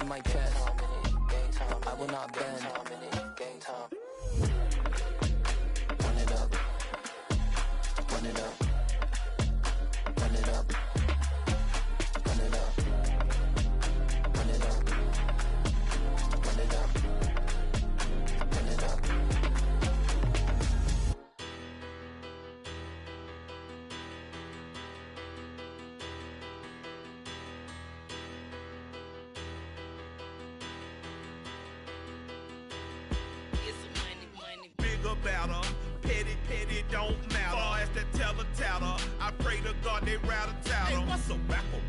my chest. I will not bend. Run it up. Run it up. Run it up. Run it up. Run it up. Run it up. Run it up. Better, petty, don't matter. Far as that teller-tatter, I pray to God they rattle-tattle. Hey, what's a rapper?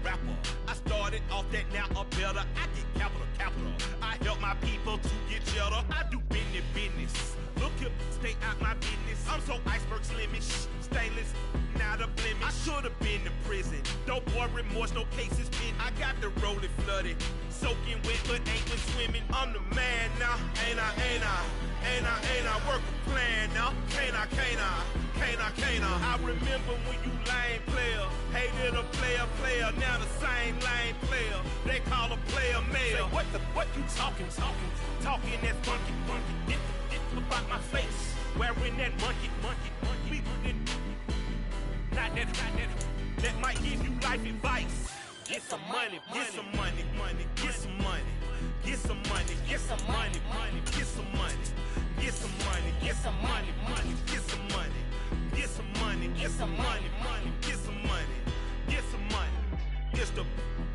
I started off that, now I'm better. I get capital. I help my people to get cheddar. I do business. Look here, stay out my business. I'm so iceberg slimish, stainless, not a blemish. I should've been to prison. No boy remorse, no cases pinned. I got the rolling flooded, soaking wet, but ain't been swimming. I'm the man now, ain't I? Work a plan now, can't I? I remember when you lame player, hated a player, now the same lame player. They call a player male. Say, what you talking that funky. Get about my face, wearing that monkey. We not that. That might give you life advice. Get some money. Get some money. Get some money. Get some money. Get some money. Get some money. Get some money. Get some money. Get some money. Get some money. Get some money. Get some money. Get some money. It's the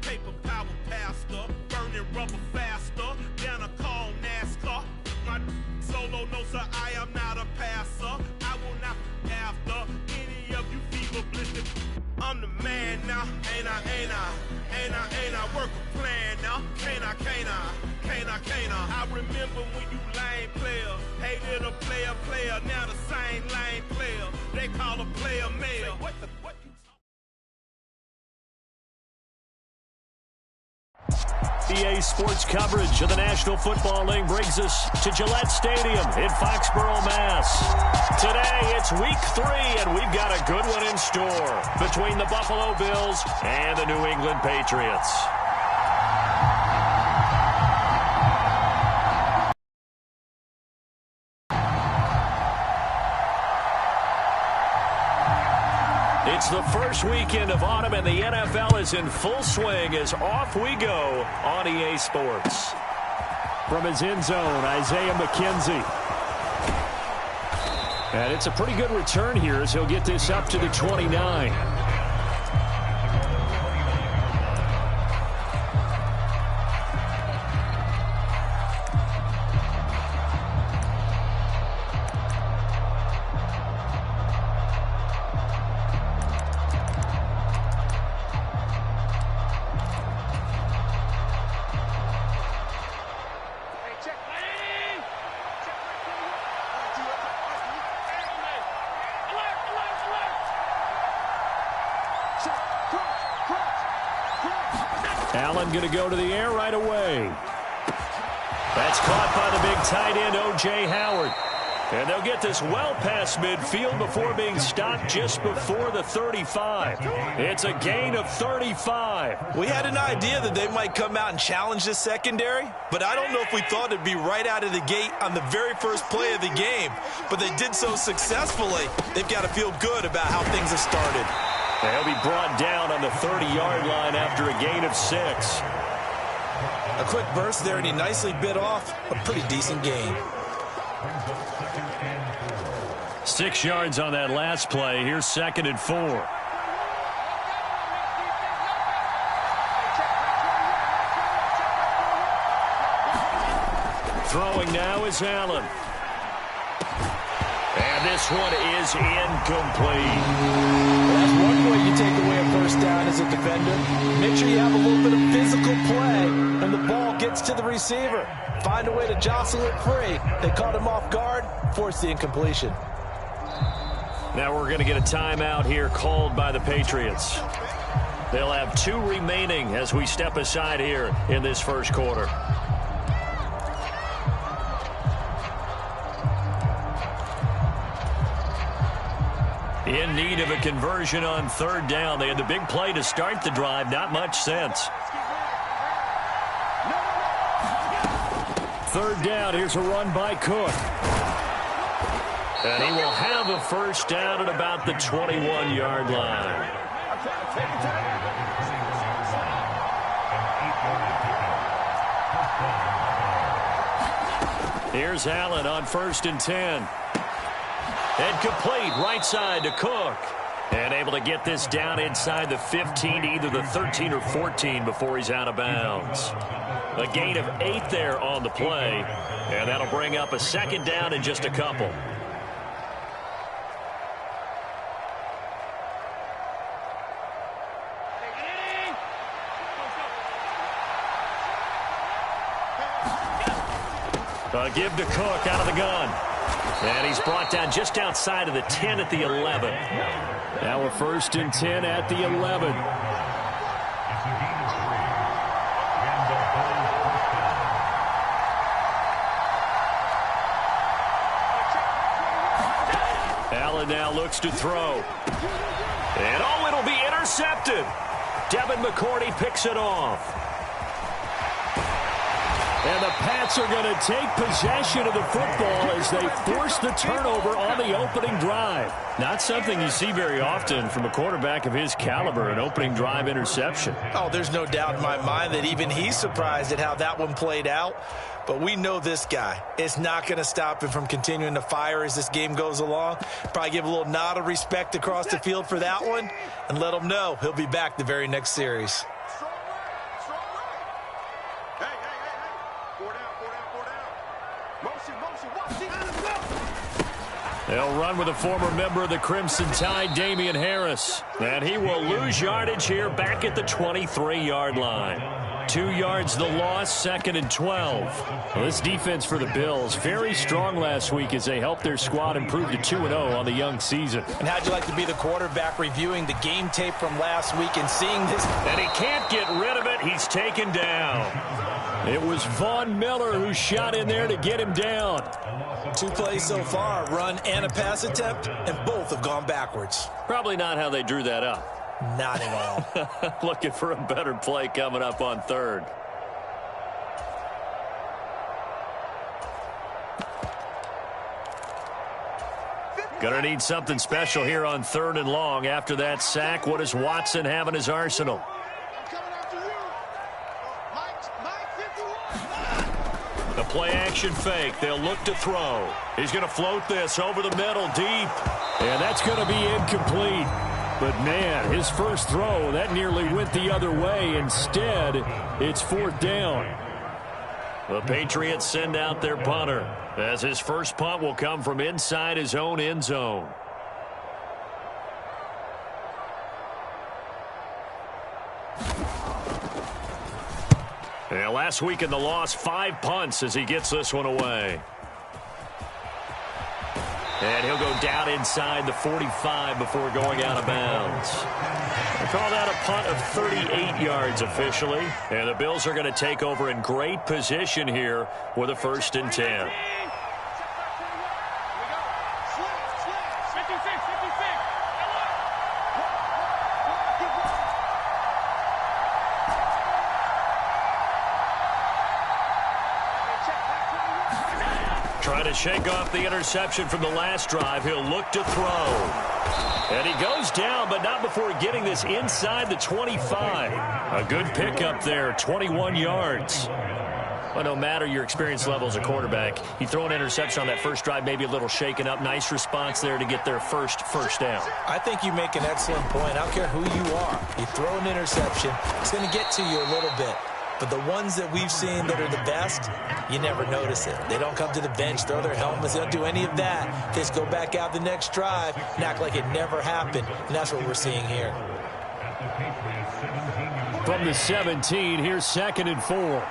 paper power pastor, burning rubber faster than a call NASCAR. My solo, no sir, I am not a passer. I will not after any of you fever blistered. I'm the man now, ain't I? Work a plan now, can't I? I remember when you lame player, hated a player, now the same lame player. They call a player male. What you EA Sports coverage of the National Football League brings us to Gillette Stadium in Foxborough, Mass. Today, it's week 3, and we've got a good one in store between the Buffalo Bills and the New England Patriots. It's the first weekend of autumn, and the NFL is in full swing as off we go on EA Sports. From his end zone, Isaiah McKenzie. And it's a pretty good return here as he'll get this up to the 29. Allen going to go to the air right away. That's caught by the big tight end, O.J. Howard. And they'll get this well past midfield before being stopped just before the 35. It's a gain of 35. We had an idea that they might come out and challenge this secondary, but I don't know if we thought it'd be right out of the gate on the very first play of the game. But they did so successfully, they've got to feel good about how things have started. They'll be brought down on the 30-yard line after a gain of 6. A quick burst there, and he nicely bit off a pretty decent gain. 6 yards on that last play. Here's 2nd and 4. Throwing now is Allen. And this one is incomplete. Well, that's one way you take away a first down as a defender. Make sure you have a little bit of physical play, and the ball gets to the receiver. Find a way to jostle it free. They caught him off guard, forced the incompletion. Now we're going to get a timeout here called by the Patriots. They'll have 2 remaining as we step aside here in this first quarter. In need of a conversion on 3rd down. They had the big play to start the drive. Not much sense. third down. Here's a run by Cook. And he will have a first down at about the 21-yard line. Here's Allen on 1st and 10. And complete right side to Cook. And able to get this down inside the 15 to either the 13 or 14 before he's out of bounds. A gain of 8 there on the play. And that'll bring up a second down in just a couple. Give to Cook out of the gun. And he's brought down just outside of the 10 at the 11. Now we're 1st and 10 at the 11. Allen now looks to throw. And oh, it'll be intercepted. Devin McCourty picks it off. And the Pats are going to take possession of the football as they force the turnover on the opening drive. Not something you see very often from a quarterback of his caliber, an opening drive interception. Oh, there's no doubt in my mind that even he's surprised at how that one played out. But we know this guy. It's not going to stop him from continuing to fire as this game goes along. Probably give a little nod of respect across the field for that one and let him know he'll be back the very next series. They'll run with a former member of the Crimson Tide, Damian Harris. And he will lose yardage here back at the 23-yard line. 2 yards the loss, 2nd and 12. Well, this defense for the Bills, very strong last week as they helped their squad improve to 2-0 on the young season. And how'd you like to be the quarterback reviewing the game tape from last week and seeing this? And he can't get rid of it. He's taken down. It was Von Miller who shot in there to get him down. 2 plays so far, run and a pass attempt, and both have gone backwards. Probably not how they drew that up. Not at all. Looking for a better play coming up on 3rd. Gonna need something special here on 3rd and long. After that sack, what does Watson have in his arsenal? The play-action fake. They'll look to throw. He's going to float this over the middle deep. And that's going to be incomplete. But, man, his first throw, that nearly went the other way. Instead, it's 4th down. The Patriots send out their punter, as his first punt will come from inside his own end zone. Yeah, last week in the loss, 5 punts as he gets this one away. And he'll go down inside the 45 before going out of bounds. They call that a punt of 38 yards officially. And the Bills are going to take over in great position here with a 1st and 10. Trying to shake off the interception from the last drive. He'll look to throw. And he goes down, but not before getting this inside the 25. A good pickup there, 21 yards. Well, no matter your experience level as a quarterback, you throw an interception on that first drive, maybe a little shaken up. Nice response there to get their first down. I think you make an excellent point. I don't care who you are. You throw an interception, it's going to get to you a little bit. But the ones that we've seen that are the best, you never notice it. They don't come to the bench, throw their helmets. They don't do any of that. They just go back out the next drive and act like it never happened. And that's what we're seeing here. From the 17, here's 2nd and 4.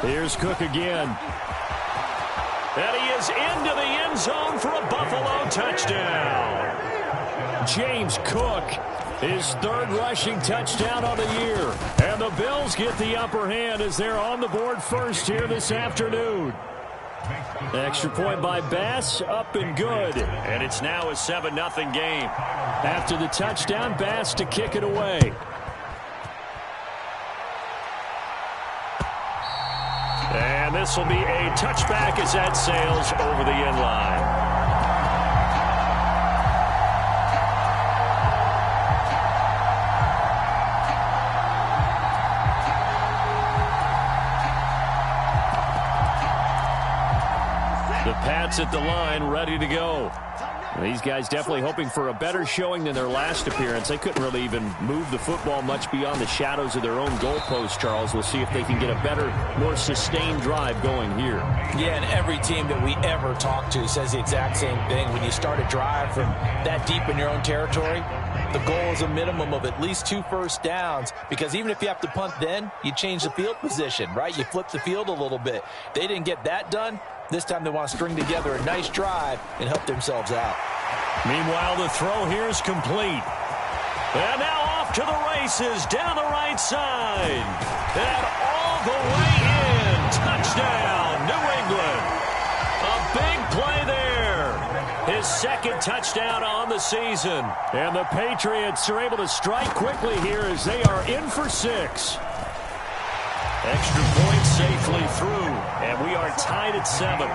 Here's Cook again. And he is into the end zone for a Buffalo touchdown. James Cook, his 3rd rushing touchdown on the year. And the Bills get the upper hand as they're on the board first here this afternoon. Extra point by Bass, up and good. And it's now a 7-0 game. After the touchdown, Bass to kick it away. this will be a touchback as that sails over the end line. The Pats at the line, ready to go. These guys definitely hoping for a better showing than their last appearance. They couldn't really even move the football much beyond the shadows of their own goalpost, Charles. We'll see if they can get a better, more sustained drive going here. Yeah, and every team that we ever talk to says the exact same thing. When you start a drive from that deep in your own territory, the goal is a minimum of at least 2 first downs, because even if you have to punt then, you change the field position, right? You flip the field a little bit. They didn't get that done. This time they want to string together a nice drive and help themselves out. Meanwhile, the throw here is complete. And now off to the races down the right side. And all the way in. Touchdown, New England. A big play there. His second touchdown on the season. And the Patriots are able to strike quickly here as they are in for 6. Extra point safely through, and we are tied at 7.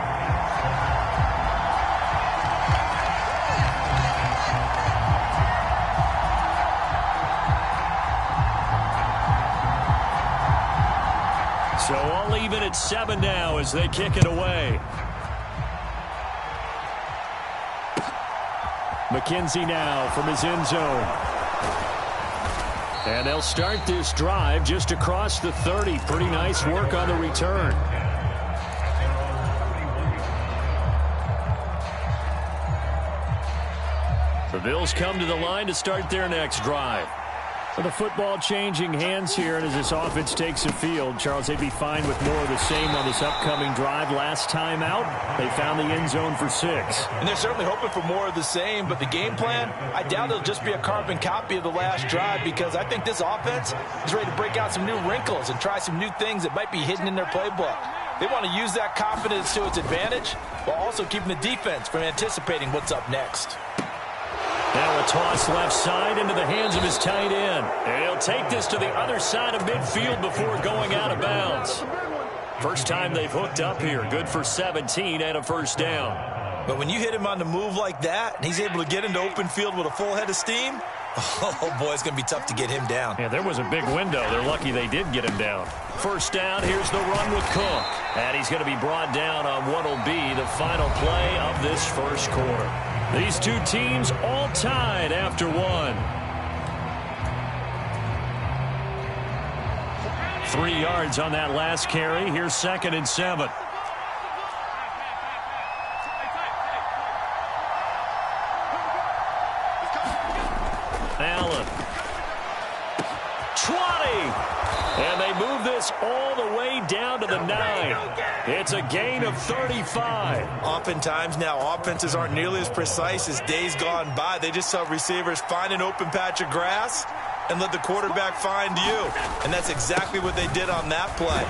So all even at 7 now as they kick it away. McKenzie now from his end zone. And they'll start this drive just across the 30. Pretty nice work on the return. The Bills come to the line to start their next drive. So the football changing hands here, and as this offense takes the field, Charles, they'd be fine with more of the same on this upcoming drive. Last time out, they found the end zone for 6. And they're certainly hoping for more of the same, but the game plan, I doubt it'll just be a carbon copy of the last drive, because I think this offense is ready to break out some new wrinkles and try some new things that might be hidden in their playbook. They want to use that confidence to its advantage while also keeping the defense from anticipating what's up next. Now a toss left side into the hands of his tight end. And he'll take this to the other side of midfield before going out of bounds. First time they've hooked up here. Good for 17 and a first down. But when you hit him on the move like that, and he's able to get into open field with a full head of steam, oh boy, it's going to be tough to get him down. Yeah, there was a big window. They're lucky they did get him down. First down, here's the run with Cook. And he's going to be brought down on what will be the final play of this first quarter. These two teams all tied after 1. 3 yards on that last carry. Here's 2nd and 7. Allen. 20. And they move this all the way down to the 9. It's a gain of 35. Oftentimes now, offenses aren't nearly as precise as days gone by. They just saw receivers find an open patch of grass and let the quarterback find you. And that's exactly what they did on that play.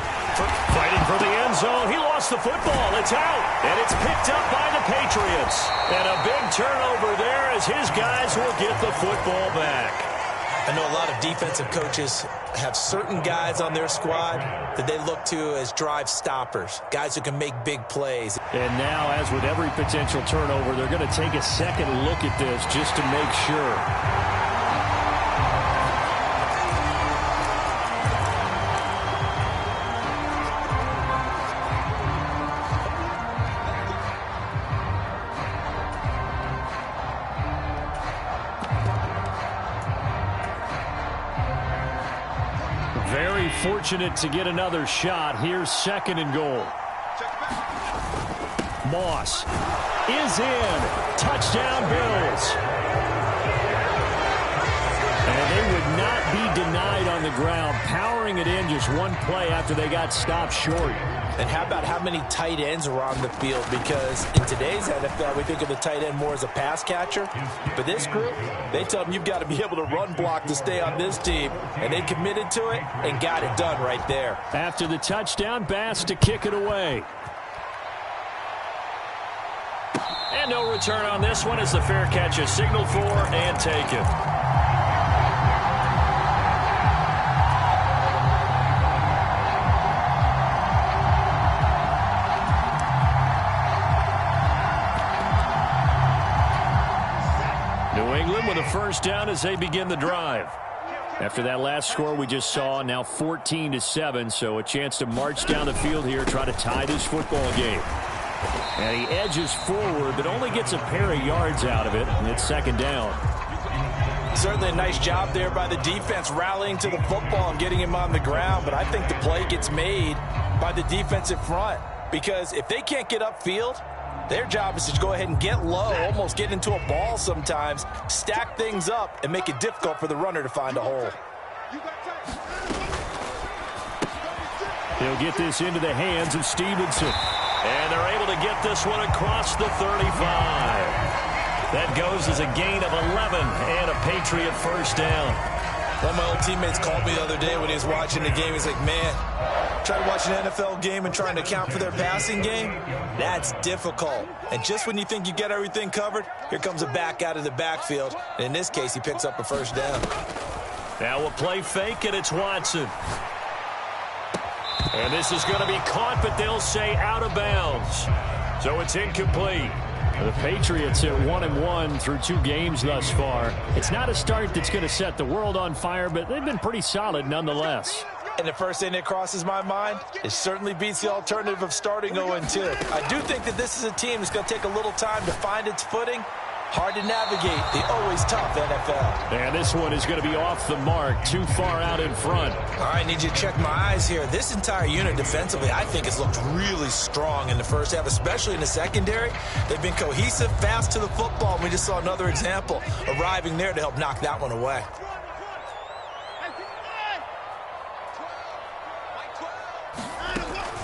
Fighting for the end zone. He lost the football. It's out. And it's picked up by the Patriots. And a big turnover there as his guys will get the football back. I know a lot of defensive coaches have certain guys on their squad that they look to as drive stoppers, guys who can make big plays. And now, as with every potential turnover, they're going to take a second look at this just to make sure. Very fortunate to get another shot. Here's 2nd and goal. Moss is in. Touchdown, Bills. And they would not be denied on the ground, powering it in just one play after they got stopped short. And how about how many tight ends are on the field? Because in today's NFL, we think of the tight end more as a pass catcher. But this group, they tell them you've got to be able to run block to stay on this team. And they committed to it and got it done right there. After the touchdown, Bass to kick it away. And no return on this one as the fair catch is signaled for and taken. with a first down as they begin the drive. After that last score we just saw, now 14-7, so a chance to march down the field here, try to tie this football game. And he edges forward, but only gets a pair of yards out of it, and it's second down. Certainly a nice job there by the defense, rallying to the football and getting him on the ground, but I think the play gets made by the defensive front, because if they can't get upfield, their job is to go ahead and get low, almost get into a ball sometimes, stack things up, and make it difficult for the runner to find a hole. He'll get this into the hands of Stevenson. And they're able to get this one across the 35. That goes as a gain of 11 and a Patriot first down. One of my old teammates called me the other day when he was watching the game. He's like, man, trying to watch an NFL game and trying to account for their passing game, that's difficult. And just when you think you get everything covered, here comes a back out of the backfield. And in this case, he picks up a first down. Now we'll play fake, and it's Watson. And this is going to be caught, but they'll say out of bounds. So it's incomplete. The Patriots at 1-1 through 2 games thus far. It's not a start that's going to set the world on fire, but they've been pretty solid nonetheless. And the first thing that crosses my mind, it certainly beats the alternative of starting 0-2. I do think that this is a team that's going to take a little time to find its footing. Hard to navigate the always tough NFL. And this one is going to be off the mark, too far out in front. All right, need you to check my eyes here. This entire unit defensively, I think, has looked really strong in the first half, especially in the secondary. They've been cohesive, fast to the football, and we just saw another example arriving there to help knock that one away.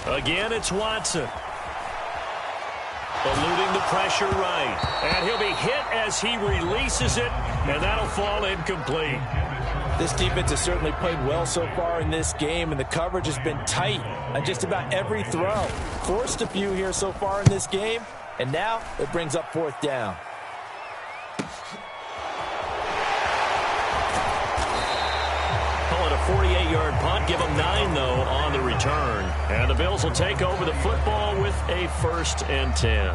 Again, it's Watson. Eluding the pressure right. And he'll be hit as he releases it, and that'll fall incomplete. This defense has certainly played well so far in this game, and the coverage has been tight on just about every throw. Forced a few here so far in this game, and now it brings up fourth down. Call it a 48-yard punt. Give them 9, though, on the return. And the Bills will take over the football with a 1st and 10.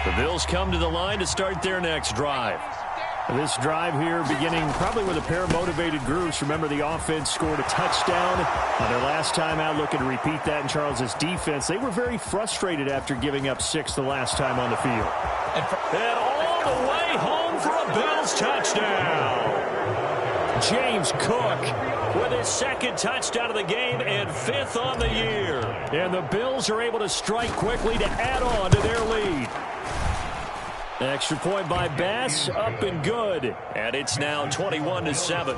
The Bills come to the line to start their next drive. This drive here beginning probably with a pair of motivated groups. Remember, the offense scored a touchdown on their last time out, looking to repeat that in Charles's defense. They were very frustrated after giving up 6 the last time on the field. And all the way home for a Bills touchdown. James Cook with his 2nd touchdown of the game and 5th on the year. And the Bills are able to strike quickly to add on to their lead. Extra point by Bass, up and good. And it's now 21-7.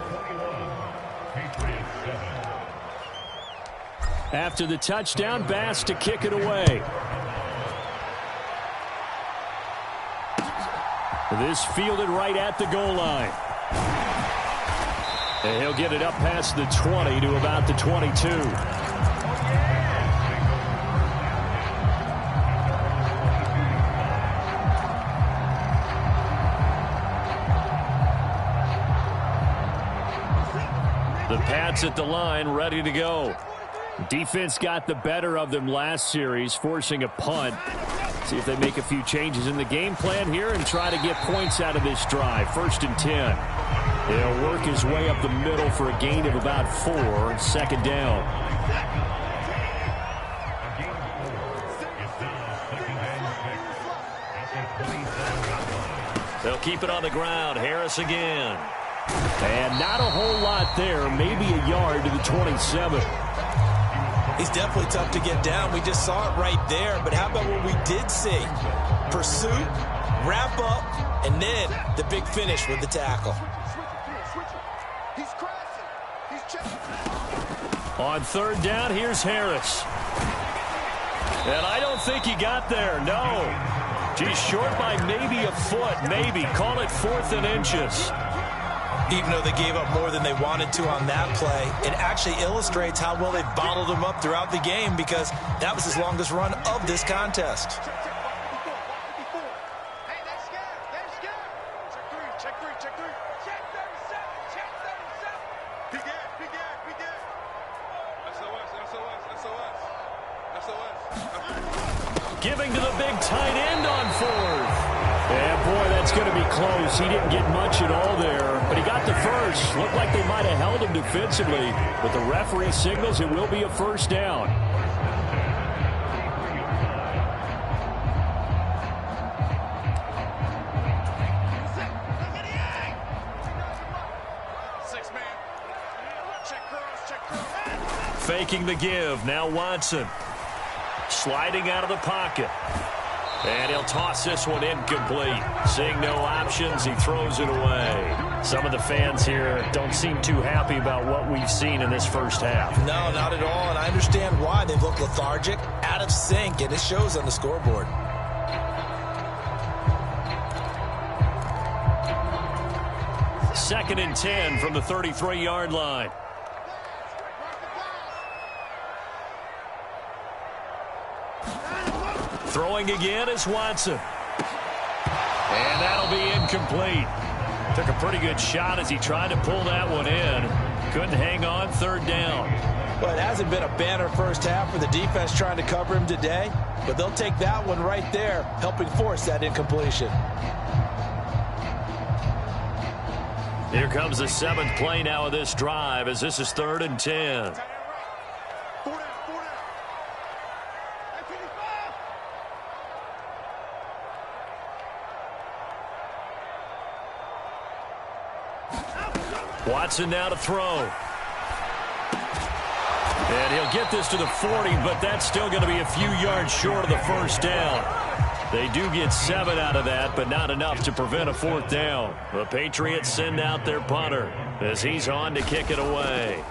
After the touchdown, Bass to kick it away. This fielded right at the goal line. And he'll get it up past the 20 to about the 22. The Pats at the line, ready to go. Defense got the better of them last series, forcing a punt. See if they make a few changes in the game plan here and try to get points out of this drive. 1st and 10. He'll work his way up the middle for a gain of about 4. 2nd down. They'll keep it on the ground. Harris again. And not a whole lot there. Maybe a yard to the 27. He's definitely tough to get down. We just saw it right there. But how about what we did see? Pursuit, wrap up, and then the big finish with the tackle. On 3rd down, here's Harris. And I don't think he got there, no. He's short by maybe a foot, maybe. Call it 4th and inches. Even though they gave up more than they wanted to on that play, it actually illustrates how well they bottled him up throughout the game, because that was his longest run of this contest. Giving to the big tight end on 4th. And boy, that's it's going to be close. He didn't get much at all there, but he got the first. Looked like they might have held him defensively, but the referee signals it will be a first down. Faking the give. Now Watson. Sliding out of the pocket. And he'll toss this one incomplete. Seeing no options, he throws it away. Some of the fans here don't seem too happy about what we've seen in this first half. No, not at all, and I understand why. They've looked lethargic, out of sync, and it shows on the scoreboard. Second and 10 from the 33-yard line. Throwing again is Watson. And that'll be incomplete. Took a pretty good shot as he tried to pull that one in. Couldn't hang on, third down. Well, it hasn't been a banner first half for the defense trying to cover him today, but they'll take that one right there, helping force that incompletion. Here comes the seventh play now of this drive as this is 3rd and 10. Watson now to throw. And he'll get this to the 40, but that's still going to be a few yards short of the first down. They do get 7 out of that, but not enough to prevent a fourth down. The Patriots send out their punter as he's on to kick it away.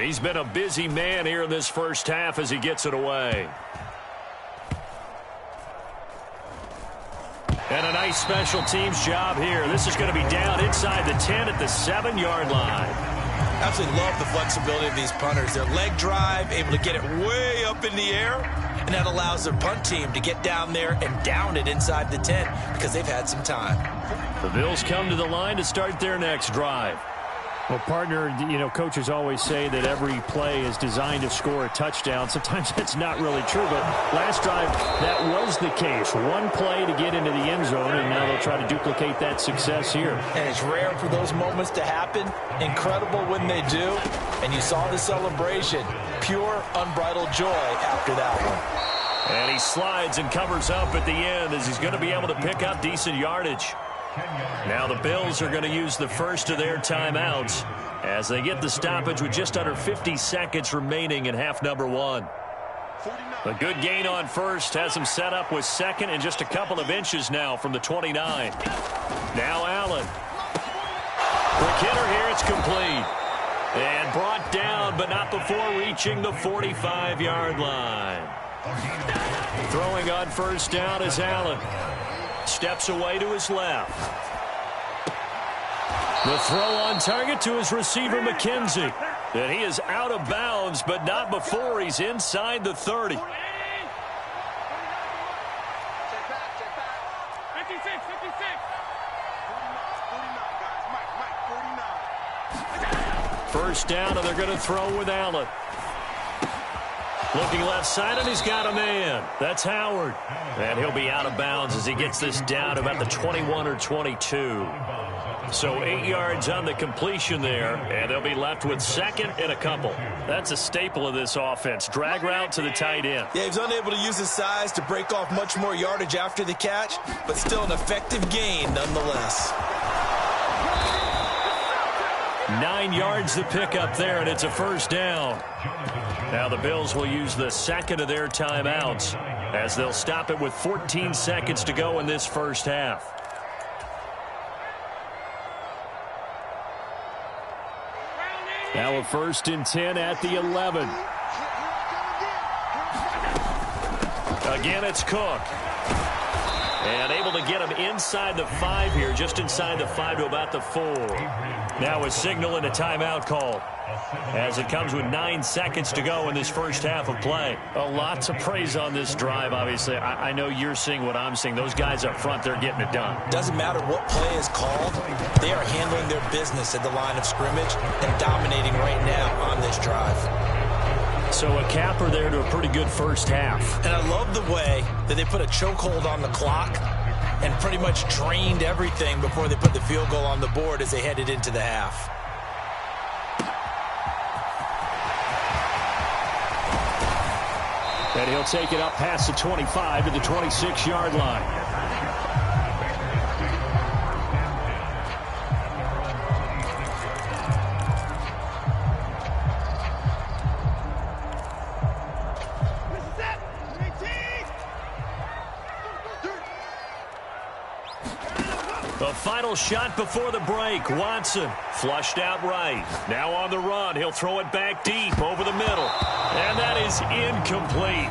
He's been a busy man here in this first half as he gets it away. And a nice special teams job here. This is going to be down inside the 10 at the 7-yard line. Absolutely love the flexibility of these punters. Their leg drive, able to get it way up in the air, and that allows their punt team to get down there and down it inside the 10 because they've had some time. The Bills come to the line to start their next drive. Well, partner, you know, coaches always say that every play is designed to score a touchdown. Sometimes that's not really true, but last drive, that was the case. One play to get into the end zone, and now they'll try to duplicate that success here. And it's rare for those moments to happen. Incredible when they do. And you saw the celebration. Pure, unbridled joy after that one. And he slides and covers up at the end as he's going to be able to pick up decent yardage. Now the Bills are going to use the first of their timeouts as they get the stoppage with just under 50 seconds remaining in half number 1. A good gain on first has him set up with second and just a couple of inches now from the 29. Now Allen. Quick hitter here, it's complete. And brought down, but not before reaching the 45-yard line. Throwing on first down is Allen. Steps away to his left. The throw on target to his receiver, McKenzie. And he is out of bounds, but not before he's inside the 30. First down, and they're going to throw with Allen. Looking left side, and he's got a man. That's Howard. And he'll be out of bounds as he gets this down to about the 21 or 22. So 8 yards on the completion there, and they'll be left with second and a couple. That's a staple of this offense. Drag route to the tight end. Yeah, he's unable to use his size to break off much more yardage after the catch, but still an effective gain nonetheless. 9 yards to pick up there, and it's a first down. Now the Bills will use the second of their timeouts as they'll stop it with 14 seconds to go in this first half. Now a 1st and 10 at the 11. Again, it's Cook. And able to get him inside the 5 here, just inside the 5 to about the 4. Now a signal and a timeout call as it comes with 9 seconds to go in this first half of play. A lot to praise on this drive, obviously. I know you're seeing what I'm seeing. Those guys up front, they're getting it done. Doesn't matter what play is called. They are handling their business at the line of scrimmage and dominating right now on this drive. So a capper there to a pretty good first half. And I love the way that they put a chokehold on the clock and pretty much drained everything before they put the field goal on the board as they headed into the half. And he'll take it up past the 25 to the 26-yard line. The final shot before the break. Watson flushed out right. Now on the run. He'll throw it back deep over the middle. And that is incomplete.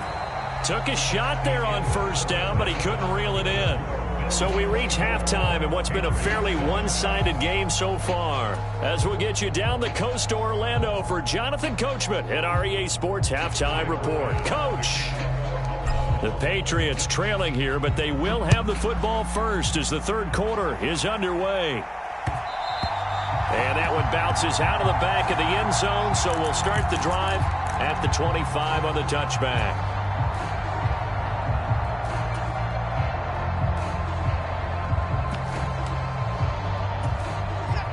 Took a shot there on first down, but he couldn't reel it in. So we reach halftime in what's been a fairly one-sided game so far. As we'll get you down the coast to Orlando for Jonathan Coachman at our EA Sports Halftime Report. Coach! The Patriots trailing here, but they will have the football first as the third quarter is underway. And that one bounces out of the back of the end zone, so we'll start the drive at the 25 on the touchback.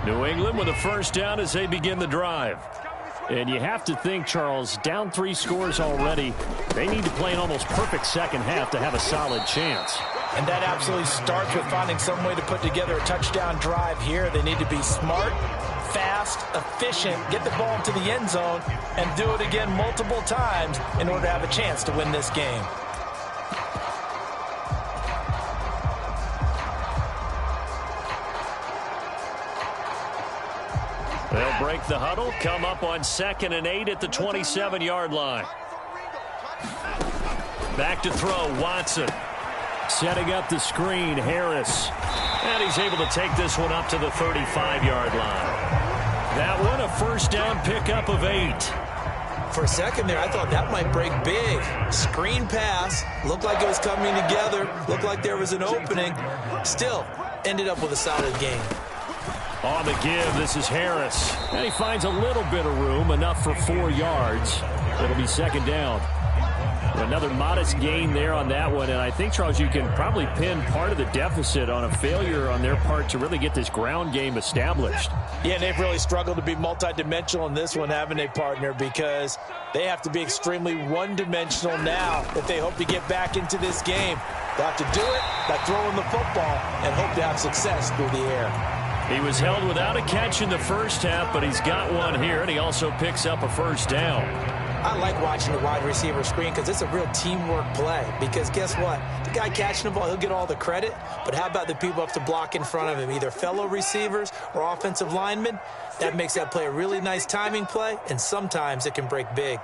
New England with a first down as they begin the drive. And you have to think, Charles, down 3 scores already. They need to play an almost perfect second half to have a solid chance. And that absolutely starts with finding some way to put together a touchdown drive here. They need to be smart, fast, efficient, get the ball into the end zone, and do it again multiple times in order to have a chance to win this game. They'll break the huddle, come up on 2nd and 8 at the 27-yard line. Back to throw, Watson. Setting up the screen, Harris. And he's able to take this one up to the 35-yard line. That one a first down pickup of 8. For a second there, I thought that might break big. Screen pass, looked like it was coming together, looked like there was an opening. Still, ended up with a solid game. On the give, this is Harris. And he finds a little bit of room, enough for 4 yards. It'll be second down. Another modest gain there on that one. And I think, Charles, you can probably pin part of the deficit on a failure on their part to really get this ground game established. Yeah, and they've really struggled to be multidimensional in this one, haven't they, partner? Because they have to be extremely one-dimensional now if they hope to get back into this game. They have to do it by throwing the football and hope to have success through the air. He was held without a catch in the first half, but he's got one here, and he also picks up a first down. I like watching the wide receiver screen because it's a real teamwork play. Because guess what? The guy catching the ball, he'll get all the credit. But how about the people up to block in front of him, either fellow receivers or offensive linemen? That makes that play a really nice timing play, and sometimes it can break big.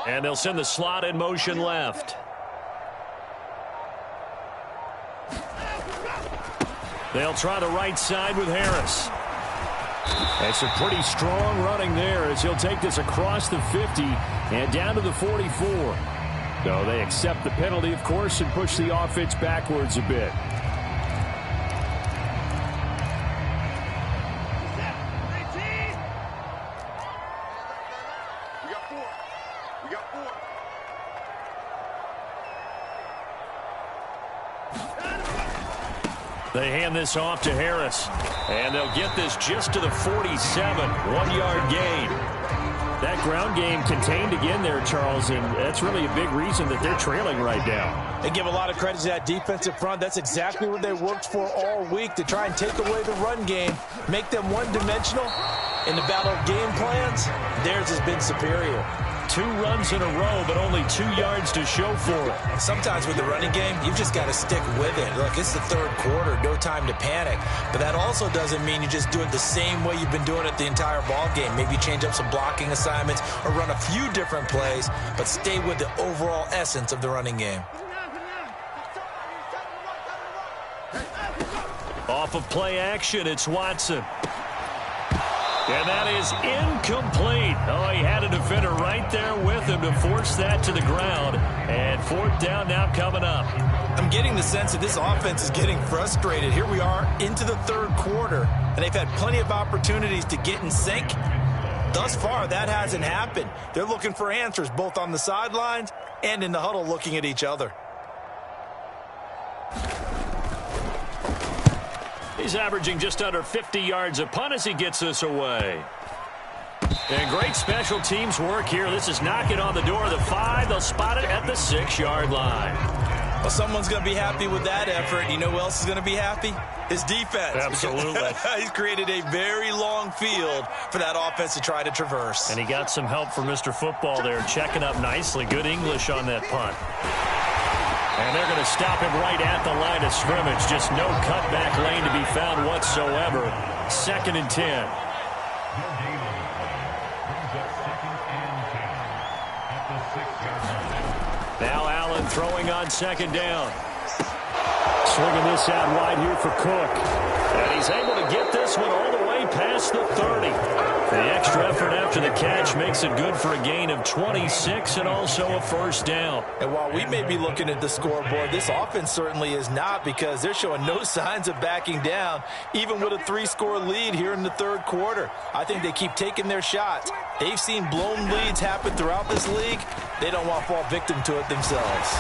And they'll send the slot in motion left. They'll try the right side with Harris. That's a pretty strong running there as he'll take this across the 50 and down to the 44. No, they accept the penalty, of course, and push the offense backwards a bit. They hand this off to Harris, and they'll get this just to the 47, 1-yard gain. That ground game contained again there, Charles, and that's really a big reason that they're trailing right now. They give a lot of credit to that defensive front. That's exactly what they worked for all week, to try and take away the run game, make them one-dimensional. In the battle of game plans, theirs has been superior. 2 runs in a row, but only 2 yards to show for it. Sometimes with the running game, you've just got to stick with it. Look, it's the third quarter, no time to panic. But that also doesn't mean you just do it the same way you've been doing it the entire ball game. Maybe change up some blocking assignments or run a few different plays, but stay with the overall essence of the running game. Off of play action, it's Watson. And that is incomplete. Oh, he had a defender right there with him to force that to the ground. And 4th down now coming up. I'm getting the sense that this offense is getting frustrated. Here we are into the third quarter, and they've had plenty of opportunities to get in sync. Thus far, that hasn't happened. They're looking for answers both on the sidelines and in the huddle looking at each other. He's averaging just under 50 yards a punt as he gets this away. And great special teams work here. This is knocking on the door of the 5. They'll spot it at the 6-yard line. Well, someone's going to be happy with that effort. You know who else is going to be happy? His defense. Absolutely. He's created a very long field for that offense to try to traverse. And he got some help from Mr. Football there, checking up nicely. Good English on that punt. And they're going to stop him right at the line of scrimmage. Just no cutback lane to be found whatsoever. 2nd and 10. Now Allen throwing on 2nd down. Swinging this out wide here for Cook. And he's able to get this one all the way past the 30. The extra effort after the catch makes it good for a gain of 26 and also a 1st down. And while we may be looking at the scoreboard, this offense certainly is not, because they're showing no signs of backing down, even with a 3-score lead here in the 3rd quarter. I think they keep taking their shots. They've seen blown leads happen throughout this league. They don't want to fall victim to it themselves.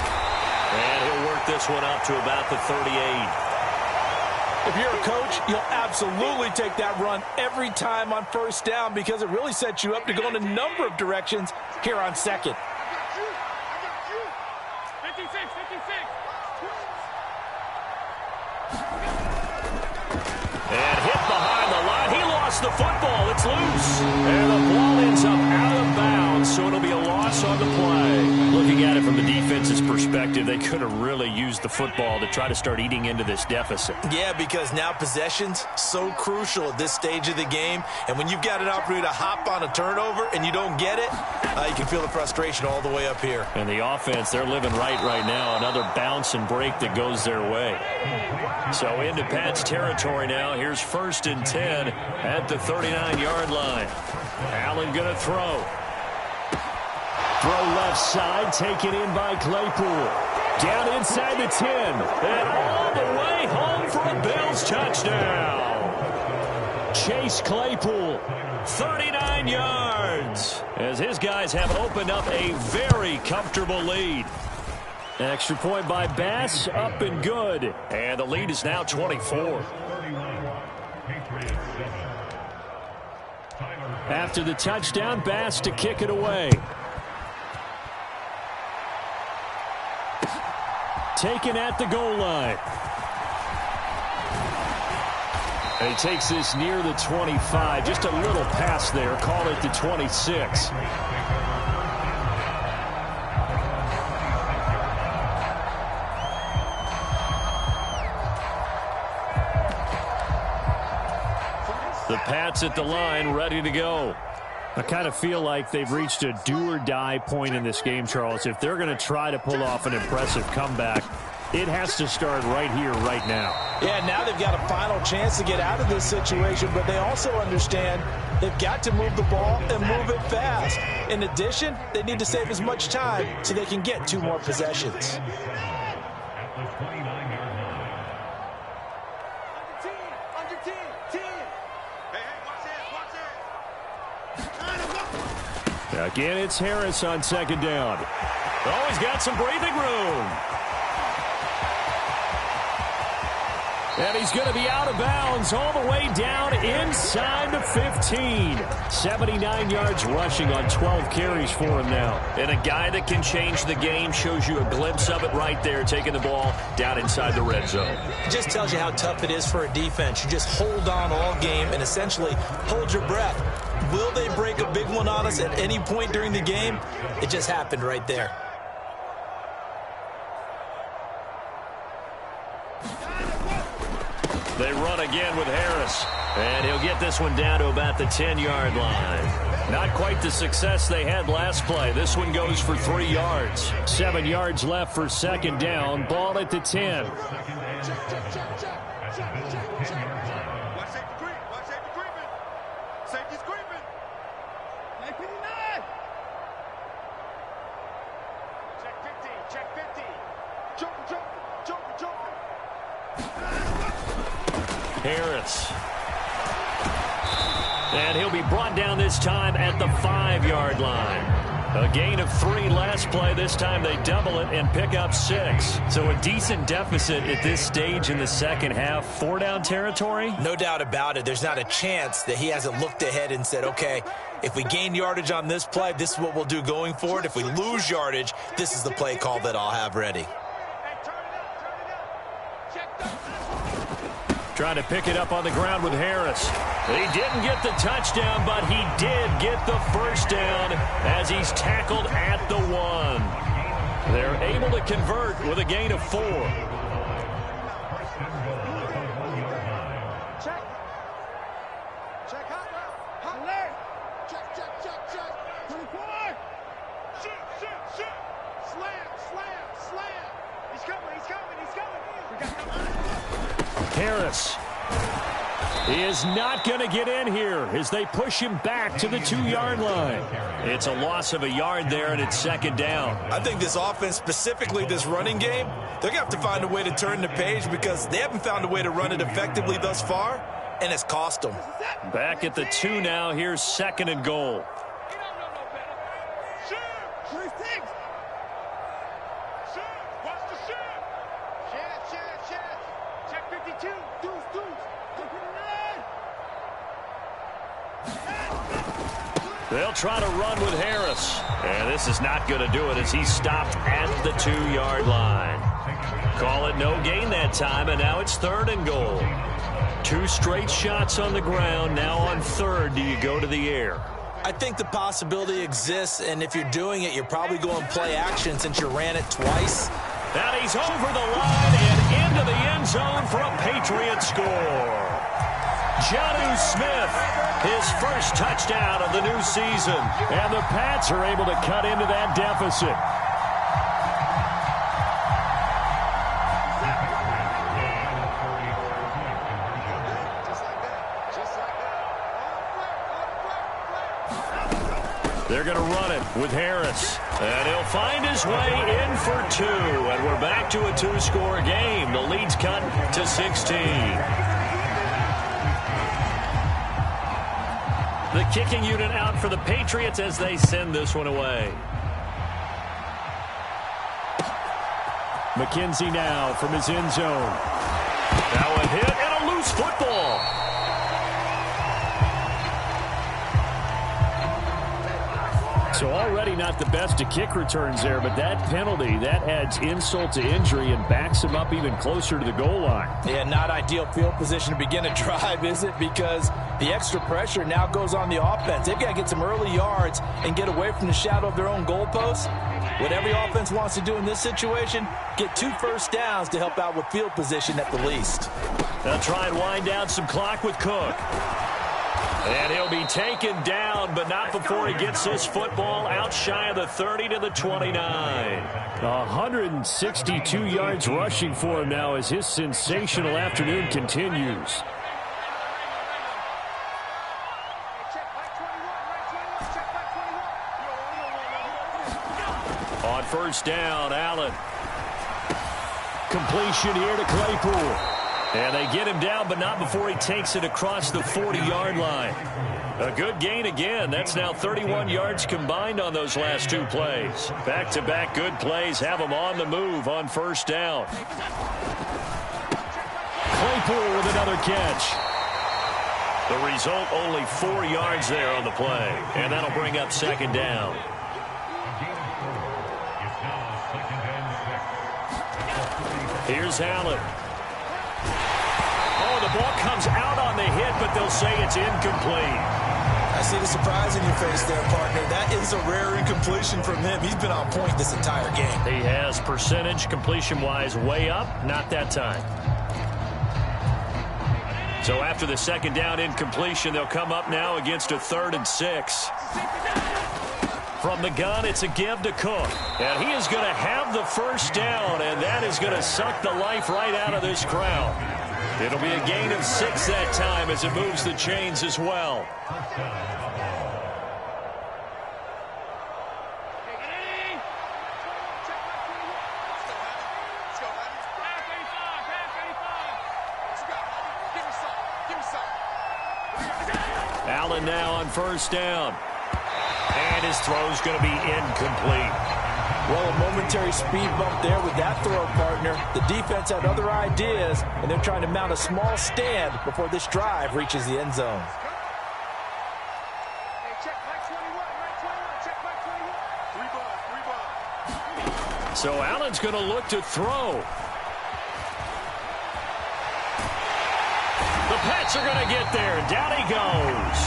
And he'll work this one up to about the 38. If you're a coach, you'll absolutely take that run every time on 1st down, because it really sets you up to go in a number of directions here on 2nd. 56, 56. And hit behind the line. He lost the football. It's loose. And the ball ends up out of bounds, so it'll be a loss on the play. Looking at it from the defense's perspective, they could have really used the football to try to start eating into this deficit. Yeah, because now possession's so crucial at this stage of the game. And when you've got an opportunity to hop on a turnover and you don't get it, you can feel the frustration all the way up here. And the offense, they're living right now. Another bounce and break that goes their way. So into Pat's territory now. Here's 1st and 10 at the 39-yard line. Allen going to throw. Throw left side, taken in by Claypool. Down inside the 10. And all the way home for a Bills touchdown. Chase Claypool, 39 yards. As his guys have opened up a very comfortable lead. Extra point by Bass, up and good. And the lead is now 24. After the touchdown, Bass to kick it away. Taken at the goal line. And he takes this near the 25. Just a little pass there. Call it the 26. The Pats at the line, ready to go. I kind of feel like they've reached a do-or-die point in this game, Charles. If they're going to try to pull off an impressive comeback, it has to start right here, right now. Yeah, now they've got a final chance to get out of this situation, but they also understand they've got to move the ball and move it fast. In addition, they need to save as much time so they can get 2 more possessions. Again, it's Harris on 2nd down. Oh, he's got some breathing room. And he's going to be out of bounds all the way down inside the 15. 79 yards rushing on 12 carries for him now. And a guy that can change the game, shows you a glimpse of it right there, taking the ball down inside the red zone. It just tells you how tough it is for a defense. You just hold on all game and essentially hold your breath. Will they break a big one on us at any point during the game? It just happened right there. They run again with Harris. And he'll get this one down to about the 10-yard line. Not quite the success they had last play. This one goes for 3 yards. 7 yards left for 2nd down. Ball at the 10. Harris. And he'll be brought down this time at the 5-yard line. A gain of 3 last play. This time they double it and pick up 6. So a decent deficit at this stage in the second half. 4-down territory? No doubt about it. There's not a chance that he hasn't looked ahead and said, okay, if we gain yardage on this play, this is what we'll do going forward. If we lose yardage, this is the play call that I'll have ready. Trying to pick it up on the ground with Harris. He didn't get the touchdown, but he did get the first down as he's tackled at the 1. They're able to convert with a gain of 4. Harris. He is not going to get in here as they push him back to the 2-yard line. It's a loss of a yard there, and it's second down. I think this offense, specifically this running game, they're going to have to find a way to turn the page because they haven't found a way to run it effectively thus far, and it's cost them. Back at the 2 now. Here's 2nd and goal. They'll try to run with Harris. And this is not going to do it as he's stopped at the 2-yard line. Call it no gain that time, and now it's 3rd and goal. 2 straight shots on the ground. Now on 3rd, do you go to the air? I think the possibility exists, and if you're doing it, you're probably going play action since you ran it twice. And he's over the line and into the end zone for a Patriot score. Jonnu Smith, his first touchdown of the new season. And the Pats are able to cut into that deficit. They're going to run it with Harris. And he'll find his way in for 2. And we're back to a 2-score game. The lead's cut to 16. The kicking unit out for the Patriots as they send this one away. McKenzie now from his end zone. Now a hit and a loose football. So already not the best to kick returns there, but that penalty, that adds insult to injury and backs him up even closer to the goal line. Yeah, not ideal field position to begin a drive, is it? Because the extra pressure now goes on the offense. They've got to get some early yards and get away from the shadow of their own goalposts. What every offense wants to do in this situation, get 2 first downs to help out with field position at the least. They'll try and wind down some clock with Cook. And he'll be taken down, but not before he gets this football out shy of the 30 to the 29. 162 yards rushing for him now as his sensational afternoon continues. On first down, Allen. Completion here to Claypool. And they get him down, but not before he takes it across the 40-yard line. A good gain again. That's now 31 yards combined on those last 2 plays. Back-to-back good plays have him on the move on first down. Claypool with another catch. The result, only 4 yards there on the play. And that'll bring up second down. Here's Allen. Oh, the ball comes out on the hit, but they'll say it's incomplete. I see the surprise in your face there, partner. That is a rare incompletion from him. He's been on point this entire game. He has percentage completion-wise way up, not that time. So after the second down incompletion, they'll come up now against a 3rd and 6. From the gun, it's a give to Cook. And he is going to have the first down, and that is going to suck the life right out of this crowd. It'll be a gain of 6 that time as it moves the chains as well. Allen now on first down. And his throw's going to be incomplete. Well, a momentary speed bump there with that throw, partner. The defense had other ideas, and they're trying to mount a small stand before this drive reaches the end zone. So Allen's going to look to throw. The Pats are going to get there. Down he goes.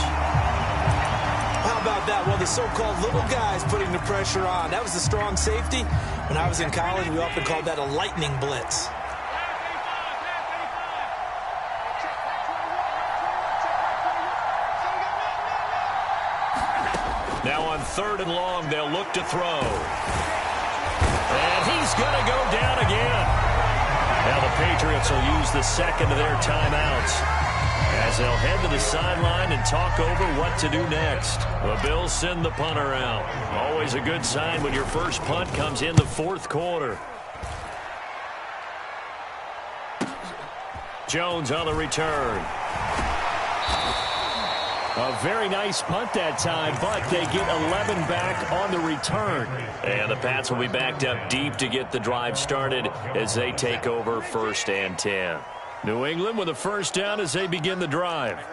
How about that? Well, the so-called little guys putting the pressure on. That was a strong safety. When I was in college, we often called that a lightning blitz. Now on 3rd and long, they'll look to throw. And he's going to go down again. Now the Patriots will use the second of their timeouts as they'll head to the sideline and talk over what to do next. The Bills send the punter out. Always a good sign when your first punt comes in the 4th quarter. Jones on the return. A very nice punt that time, but they get 11 back on the return. And the Pats will be backed up deep to get the drive started as they take over 1st and 10. New England with a first down as they begin the drive.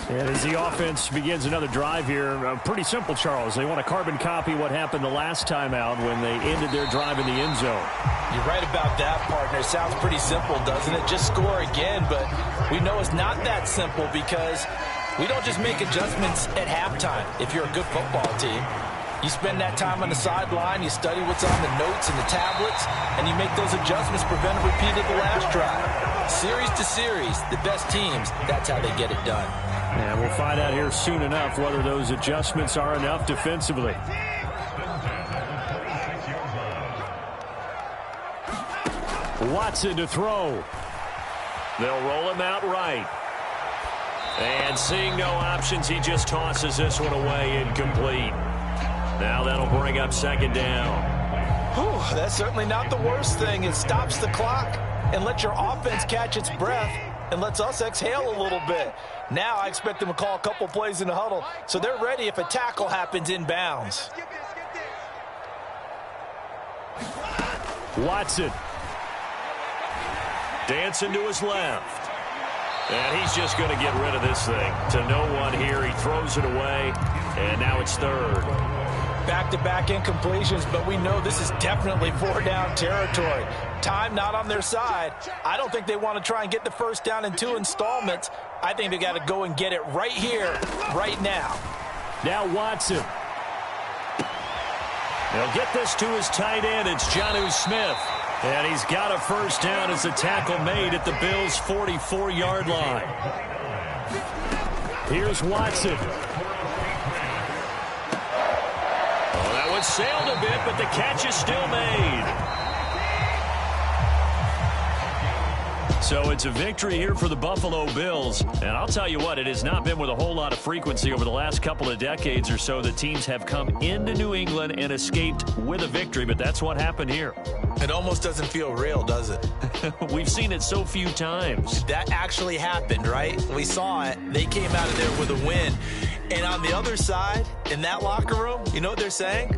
And as the offense begins another drive here, pretty simple, Charles. They want to carbon copy what happened the last time out when they ended their drive in the end zone. You're right about that, partner. It sounds pretty simple, doesn't it? Just score again, but we know it's not that simple because we don't just make adjustments at halftime. If you're a good football team, you spend that time on the sideline, you study what's on the notes and the tablets, and you make those adjustments, prevent a repeat of the last drive. Series to series, the best teams, that's how they get it done. And we'll find out here soon enough whether those adjustments are enough defensively. Watson to throw. They'll roll him out right. And seeing no options, he just tosses this one away, incomplete. Now that'll bring up 2nd down. Whew, that's certainly not the worst thing. It stops the clock and lets your offense catch its breath and lets us exhale a little bit. Now I expect them to call a couple plays in the huddle so they're ready if a tackle happens inbounds. Watson. Dancing to his left. And he's just going to get rid of this thing. To no one here. He throws it away. And now it's 3rd. Back-to-back incompletions, but we know this is definitely 4-down territory. Time not on their side. I don't think they want to try and get the first down in 2 installments. I think they got to go and get it right here, right now. Now Watson. They'll get this to his tight end. It's Jonnu Smith. And he's got a first down as the tackle made at the Bills' 44-yard line. Here's Watson. Oh, that one sailed a bit, but the catch is still made. So it's a victory here for the Buffalo Bills. And I'll tell you what, it has not been with a whole lot of frequency over the last couple of decades or so that teams have come into New England and escaped with a victory, but that's what happened here. It almost doesn't feel real, does it? We've seen it so few times. That actually happened, right? We saw it. They came out of there with a win. And on the other side, in that locker room, you know what they're saying?